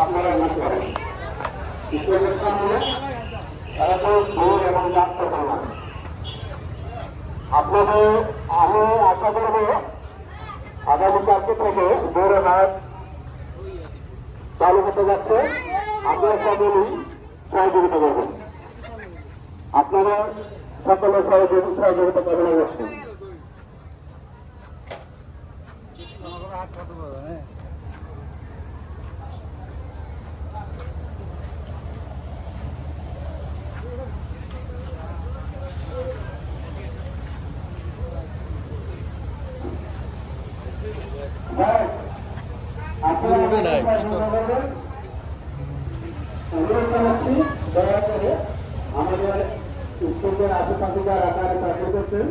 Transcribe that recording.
আপনারা বুঝতে পারেন ঈশ্বরের সামনে এত ভোর এবং যাত্রা প্রমাণ আপনাদের আমি আশা করব আগামী কালকে থেকে দৌড়ে হাট চালু করতে যাচ্ছে। আপনারা সকলেই সহযোগিতা করবেন, আপনারা সকলের সহযোগিতা কামনা করছেন। আমাদের স্কুলের আশেপাশে যারা কাজ করছেন